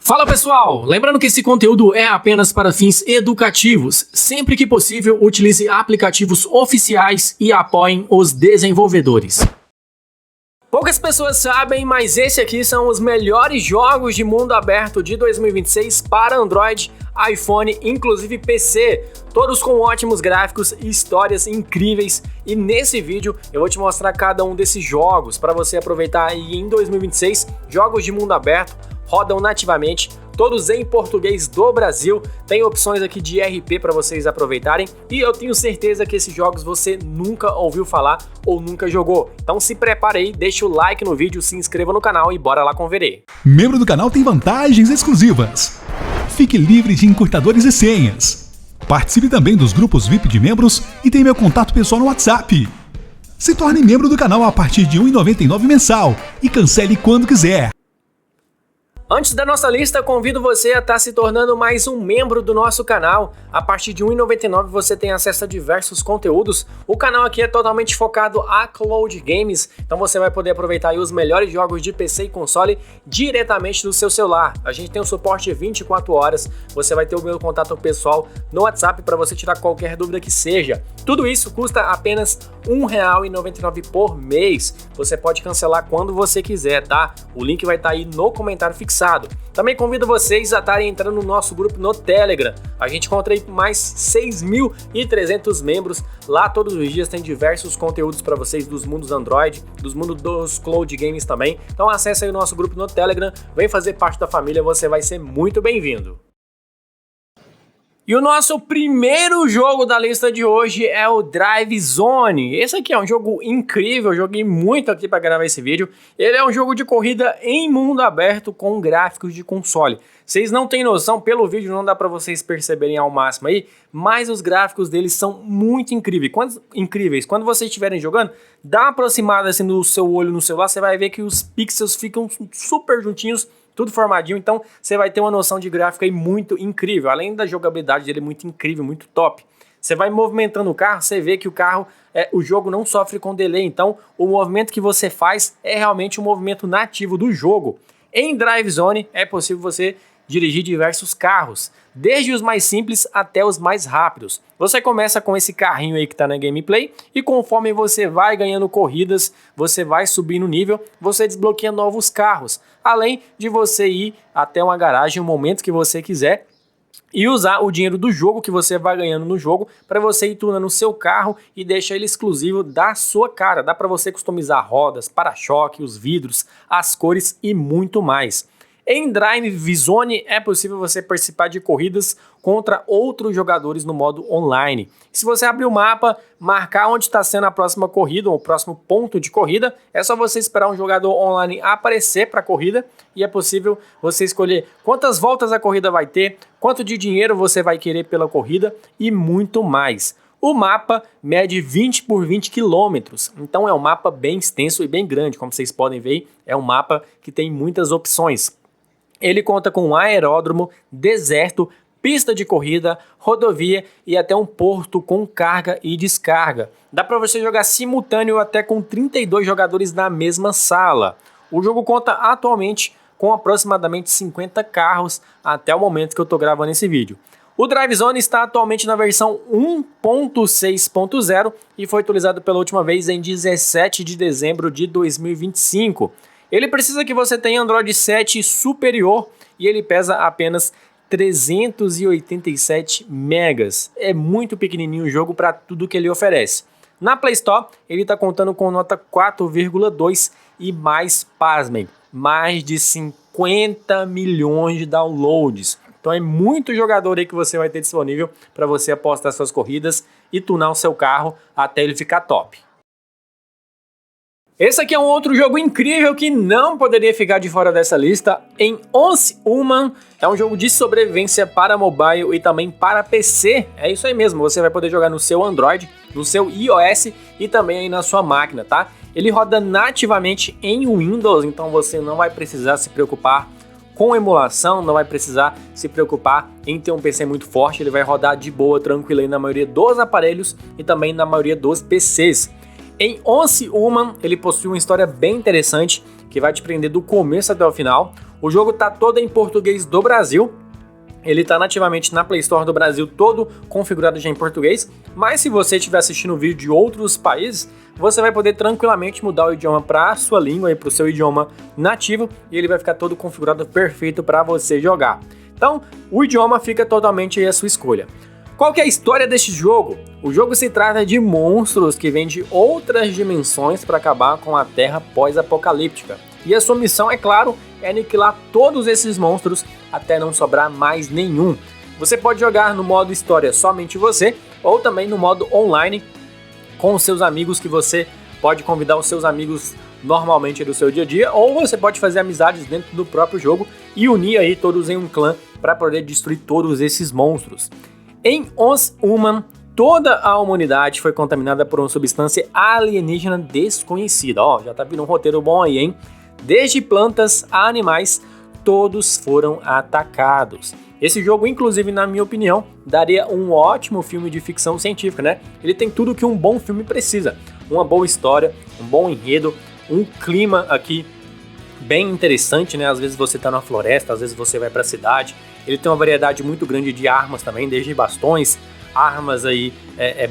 Fala pessoal, lembrando que esse conteúdo é apenas para fins educativos. Sempre que possível, utilize aplicativos oficiais e apoiem os desenvolvedores. Poucas pessoas sabem, mas esse aqui são os melhores jogos de mundo aberto de 2026 para Android, iPhone, inclusive PC. Todos com ótimos gráficos e histórias incríveis. E nesse vídeo eu vou te mostrar cada um desses jogos para você aproveitar aí em 2026. Jogos de mundo aberto, rodam nativamente, todos em português do Brasil, tem opções aqui de RP para vocês aproveitarem e eu tenho certeza que esses jogos você nunca ouviu falar ou nunca jogou. Então se prepare aí, deixa o like no vídeo, se inscreva no canal e bora lá conferir. Membro do canal tem vantagens exclusivas. Fique livre de encurtadores e senhas. Participe também dos grupos VIP de membros e tem meu contato pessoal no WhatsApp. Se torne membro do canal a partir de R$ 1,99 mensal e cancele quando quiser. Antes da nossa lista, convido você a estar se tornando mais um membro do nosso canal. A partir de R$ 1,99 você tem acesso a diversos conteúdos. O canal aqui é totalmente focado a Cloud Games, então você vai poder aproveitar aí os melhores jogos de PC e console diretamente do seu celular. A gente tem um suporte 24 horas, você vai ter o meu contato pessoal no WhatsApp para você tirar qualquer dúvida que seja. Tudo isso custa apenas R$ 1,99 por mês. Você pode cancelar quando você quiser, tá? O link vai estar aí no comentário fixado. Também convido vocês a estarem entrando no nosso grupo no Telegram. A gente encontra aí mais 6.300 membros. Lá todos os dias tem diversos conteúdos para vocês dos mundos Android, dos mundos dos Cloud Games também. Então acesse aí o nosso grupo no Telegram, vem fazer parte da família, você vai ser muito bem-vindo. E o nosso primeiro jogo da lista de hoje é o Drive Zone. Esse aqui é um jogo incrível, eu joguei muito aqui para gravar esse vídeo. Ele é um jogo de corrida em mundo aberto com gráficos de console. Vocês não têm noção, pelo vídeo não dá para vocês perceberem ao máximo aí, mas os gráficos deles são muito incríveis. Quando vocês estiverem jogando, dá uma aproximada assim do seu olho no celular, você vai ver que os pixels ficam super juntinhos, tudo formadinho, então você vai ter uma noção de gráfico aí muito incrível, além da jogabilidade dele muito incrível, muito top. Você vai movimentando o carro, você vê que o jogo não sofre com delay, então o movimento que você faz é realmente um movimento nativo do jogo. Em Drive Zone é possível você dirigir diversos carros, desde os mais simples até os mais rápidos. Você começa com esse carrinho aí que está na gameplay e conforme você vai ganhando corridas, você vai subindo o nível, você desbloqueia novos carros, além de você ir até uma garagem no momento que você quiser e usar o dinheiro do jogo que você vai ganhando no jogo para você ir tunando o seu carro e deixar ele exclusivo da sua cara. Dá para você customizar rodas, para-choque, os vidros, as cores e muito mais. Em Drive Zone é possível você participar de corridas contra outros jogadores no modo online. Se você abrir o mapa, marcar onde está sendo a próxima corrida ou o próximo ponto de corrida, é só você esperar um jogador online aparecer para a corrida e é possível você escolher quantas voltas a corrida vai ter, quanto de dinheiro você vai querer pela corrida e muito mais. O mapa mede 20 por 20 quilômetros, então é um mapa bem extenso e bem grande, como vocês podem ver, é um mapa que tem muitas opções. Ele conta com um aeródromo, deserto, pista de corrida, rodovia e até um porto com carga e descarga. Dá para você jogar simultâneo até com 32 jogadores na mesma sala. O jogo conta atualmente com aproximadamente 50 carros até o momento que eu estou gravando esse vídeo. O Drive Zone está atualmente na versão 1.6.0 e foi atualizado pela última vez em 17 de dezembro de 2025. Ele precisa que você tenha Android 7 superior e ele pesa apenas 387 megas. É muito pequenininho o jogo para tudo que ele oferece. Na Play Store, ele está contando com nota 4,2 e mais, pasmem, mais de 50 milhões de downloads. Então é muito jogador aí que você vai ter disponível para você apostar suas corridas e tunar o seu carro até ele ficar top. Esse aqui é um outro jogo incrível que não poderia ficar de fora dessa lista. Em Once Human é um jogo de sobrevivência para mobile e também para PC. É isso aí mesmo, você vai poder jogar no seu Android, no seu iOS e também aí na sua máquina, tá? Ele roda nativamente em Windows, então você não vai precisar se preocupar com emulação, não vai precisar se preocupar em ter um PC muito forte. Ele vai rodar de boa, tranquilo aí na maioria dos aparelhos e também na maioria dos PCs. Em Once Human, ele possui uma história bem interessante que vai te prender do começo até o final. O jogo tá todo em português do Brasil. Ele está nativamente na Play Store do Brasil, todo configurado já em português, mas se você estiver assistindo o vídeo de outros países, você vai poder tranquilamente mudar o idioma para a sua língua e para o seu idioma nativo, e ele vai ficar todo configurado perfeito para você jogar. Então, o idioma fica totalmente à sua escolha. Qual que é a história deste jogo? O jogo se trata de monstros que vêm de outras dimensões para acabar com a Terra pós-apocalíptica. E a sua missão, é claro, é aniquilar todos esses monstros até não sobrar mais nenhum. Você pode jogar no modo história somente você, ou também no modo online com os seus amigos, que você pode convidar os seus amigos normalmente do seu dia a dia, ou você pode fazer amizades dentro do próprio jogo e unir aí todos em um clã para poder destruir todos esses monstros. Em Os Human, toda a humanidade foi contaminada por uma substância alienígena desconhecida. Ó, já tá vindo um roteiro bom aí, hein? Desde plantas a animais, todos foram atacados. Esse jogo, inclusive, na minha opinião, daria um ótimo filme de ficção científica, né? Ele tem tudo que um bom filme precisa. Uma boa história, um bom enredo, um clima aqui bem interessante, né? Às vezes você tá na floresta, às vezes você vai pra cidade. Ele tem uma variedade muito grande de armas também, desde bastões, armas aí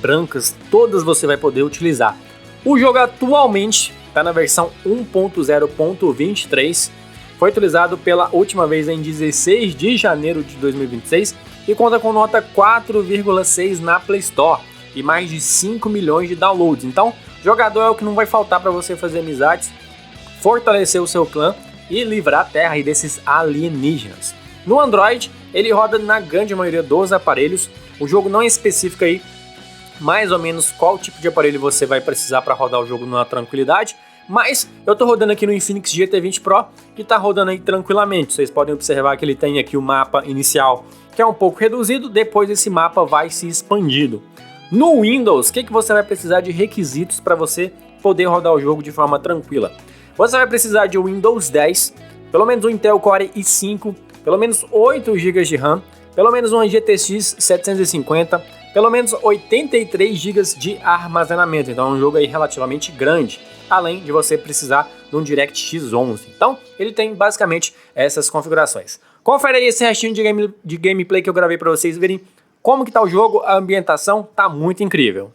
brancas, todas você vai poder utilizar. O jogo atualmente está na versão 1.0.23, foi utilizado pela última vez em 16 de janeiro de 2026 e conta com nota 4,6 na Play Store e mais de 5 milhões de downloads. Então, jogador é o que não vai faltar para você fazer amizades, fortalecer o seu clã e livrar a Terra aí desses alienígenas. No Android, ele roda na grande maioria dos aparelhos. O jogo não é específico aí mais ou menos qual tipo de aparelho você vai precisar para rodar o jogo na tranquilidade, mas eu tô rodando aqui no Infinix GT20 Pro e tá rodando aí tranquilamente. Vocês podem observar que ele tem aqui o mapa inicial, que é um pouco reduzido, depois esse mapa vai se expandindo. No Windows, o que você vai precisar de requisitos para você poder rodar o jogo de forma tranquila? Você vai precisar de Windows 10, pelo menos um Intel Core i5, pelo menos 8 GB de RAM, pelo menos uma GTX 750, pelo menos 83 GB de armazenamento, então é um jogo aí relativamente grande, além de você precisar de um DirectX 11. Então, ele tem basicamente essas configurações. Confere aí esse restinho de gameplay que eu gravei para vocês verem como que tá o jogo, a ambientação tá muito incrível.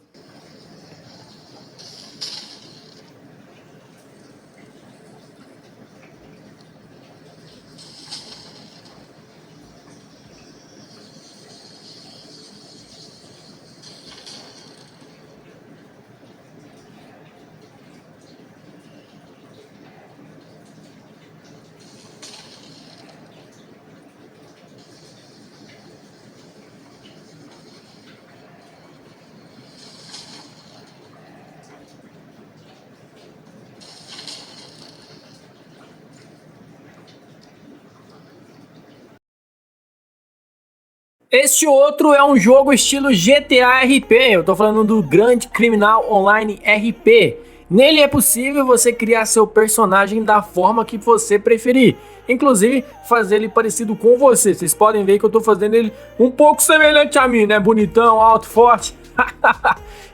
Este outro é um jogo estilo GTA RP, eu tô falando do Grand Criminal Online RP. Nele é possível você criar seu personagem da forma que você preferir, inclusive fazer ele parecido com você. Vocês podem ver que eu tô fazendo ele um pouco semelhante a mim, né? Bonitão, alto, forte.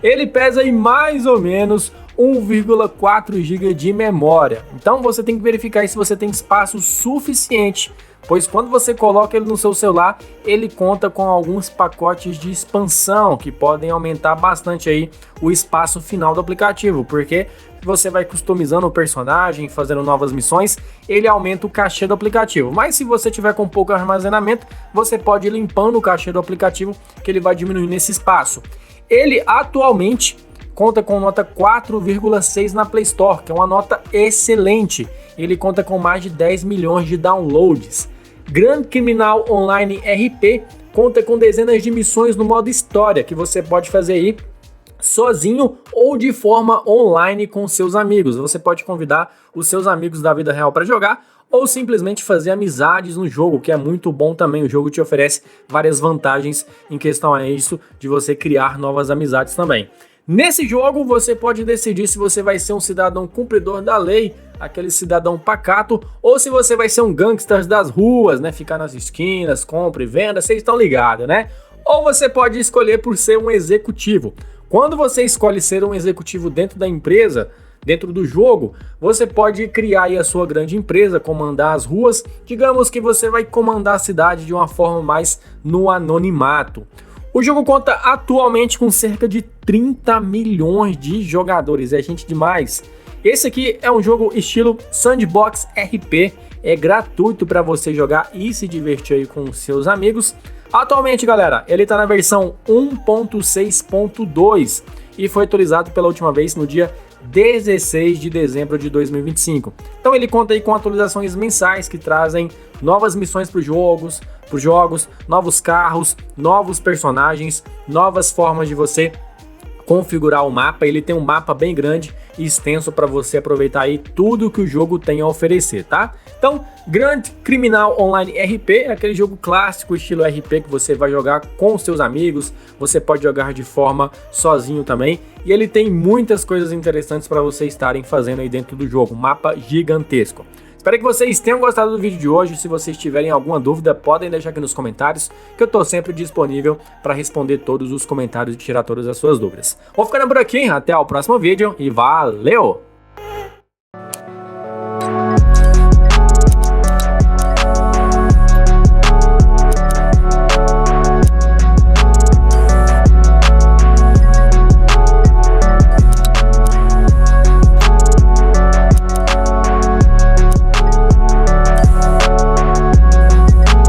Ele pesa aí mais ou menos 1,4 GB de memória. Então você tem que verificar aí se você tem espaço suficiente, pois quando você coloca ele no seu celular, ele conta com alguns pacotes de expansão que podem aumentar bastante aí o espaço final do aplicativo, porque você vai customizando o personagem, fazendo novas missões, ele aumenta o cachê do aplicativo. Mas se você tiver com pouco armazenamento, você pode ir limpando o cachê do aplicativo, que ele vai diminuindo esse espaço. Ele atualmente conta com nota 4,6 na Play Store, que é uma nota excelente. Ele conta com mais de 10 milhões de downloads. Grand Criminal Online RP conta com dezenas de missões no modo história, que você pode fazer aí sozinho ou de forma online com seus amigos. Você pode convidar os seus amigos da vida real para jogar ou simplesmente fazer amizades no jogo, que é muito bom também. O jogo te oferece várias vantagens em questão a isso, de você criar novas amizades também. Nesse jogo você pode decidir se você vai ser um cidadão cumpridor da lei, aquele cidadão pacato, ou se você vai ser um gangster das ruas, né? Ficar nas esquinas, compra e venda, vocês estão ligados, né? Ou você pode escolher por ser um executivo. Quando você escolhe ser um executivo dentro da empresa, Dentro do jogo, você pode criar aí a sua grande empresa, comandar as ruas. Digamos que você vai comandar a cidade de uma forma mais no anonimato. O jogo conta atualmente com cerca de 30 milhões de jogadores, é gente demais. Esse aqui é um jogo estilo Sandbox RP, é gratuito para você jogar e se divertir aí com seus amigos. Atualmente, galera, ele está na versão 1.6.2 e foi atualizado pela última vez no dia 16 de dezembro de 2025. Então ele conta aí com atualizações mensais que trazem novas missões para os jogos, novos carros, novos personagens, novas formas de você configurar o mapa. Ele tem um mapa bem grande e extenso para você aproveitar aí tudo que o jogo tem a oferecer, tá? Então, Grand Criminal Online RP é aquele jogo clássico estilo RP que você vai jogar com os seus amigos, você pode jogar de forma sozinho também, e ele tem muitas coisas interessantes para vocês estarem fazendo aí dentro do jogo, um mapa gigantesco. Espero que vocês tenham gostado do vídeo de hoje. Se vocês tiverem alguma dúvida, podem deixar aqui nos comentários, que eu estou sempre disponível para responder todos os comentários e tirar todas as suas dúvidas. Vou ficando por aqui, até o próximo vídeo e valeu!